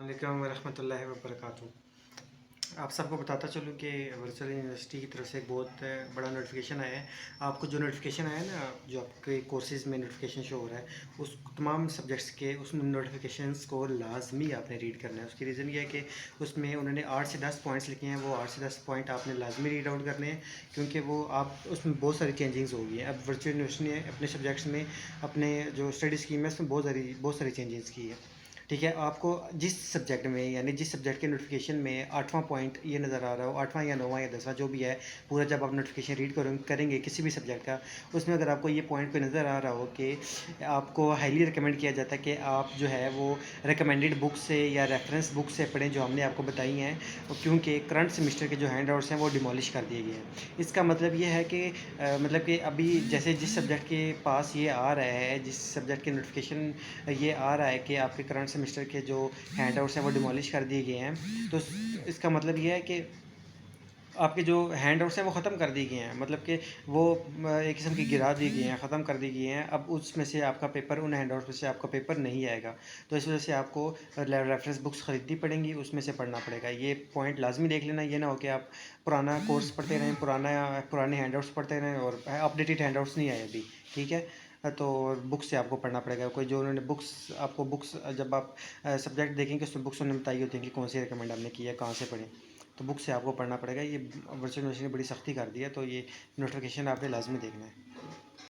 अलैक्म वरहमतुल्लाहि वबरकातुहू। आप सबको बताता चलूँ कि वर्चुअल यूनिवर्सिटी की तरफ से एक बहुत बड़ा नोटिफिकेशन आया है। आपको जो नोटिफिकेशन आया है ना, जो आपके कोर्सेज़ में नोटिफिकेशन शो हो रहा है, उस तमाम सब्जेक्ट्स के उस नोटिफिकेशंस को लाजमी आपने रीड करना है। उसकी रीज़न ये है कि उसमें उन्होंने 8 से 10 पॉइंट्स लिखे हैं। वो 8 से 10 पॉइंट आपने लाजमी रीड आउट करने हैं, क्योंकि वो आप उसमें बहुत सारी चेंजिंग्स होगी हैं। अब वर्चुअल यूनिवर्सिटी ने अपने सब्जेक्ट्स में, अपने जो स्टडी स्कीम है, उसमें बहुत सारी चेंजेस की है। ठीक है, आपको जिस सब्जेक्ट में, यानी जिस सब्जेक्ट के नोटिफिकेशन में 8वां पॉइंट ये नज़र आ रहा हो, 8वां या 9वां या 10वां जो भी है, पूरा जब आप नोटिफिकेशन रीड करेंगे किसी भी सब्जेक्ट का, उसमें अगर आपको ये पॉइंट पे नज़र आ रहा हो कि आपको हाईली रिकमेंड किया जाता है कि आप जो है वो रिकमेंडेड बुक से या रेफरेंस बुक से पढ़ें जो हमने आपको बताई हैं, क्योंकि करंट सेमेस्टर के जो हैंड आउट्स हैं वो डिमोलिश कर दिए गए हैं। इसका मतलब ये है कि मतलब कि अभी जैसे जिस सब्जेक्ट के पास ये आ रहा है, जिस सब्जेक्ट के नोटिफिकेशन ये आ रहा है कि आपके करंट सेमेस्टर के जो हैंड आउट्स हैं वो डिमोलिश कर दिए गए हैं, तो इसका मतलब ये है कि आपके जो हैंड आउट्स हैं वो ख़त्म कर दिए गए हैं। मतलब कि वो एक किस्म की गिरा दी गई हैं, ख़त्म कर दी गई हैं। अब उसमें से आपका पेपर, उन हैंड आउट्स में से आपका पेपर नहीं आएगा। तो इस वजह से आपको रेफरेंस बुक्स ख़रीदनी पड़ेंगी, उसमें से पढ़ना पड़ेगा। ये पॉइंट लाजमी देख लेना। ये ना हो कि आप पुराना कोर्स पढ़ते रहें, पुराने हैंड आउट्स पढ़ते रहें और अपडेटेड हैंड आउट्स नहीं आए अभी। ठीक है, तो बुक से आपको पढ़ना पड़ेगा। कोई जो उन्होंने बुक्स जब आप सब्जेक्ट देखेंगे, उसमें बुक्स उन्होंने बताई होती हैं कि कौन सी रिकमेंड आपने की है, कहाँ से पढ़ें। तो बुक से आपको पढ़ना पड़ेगा। ये वर्चुअल यूनिवर्सिटी ने बड़ी सख्ती कर दी है, तो ये नोटिफिकेशन आपने लाजमी देखना है।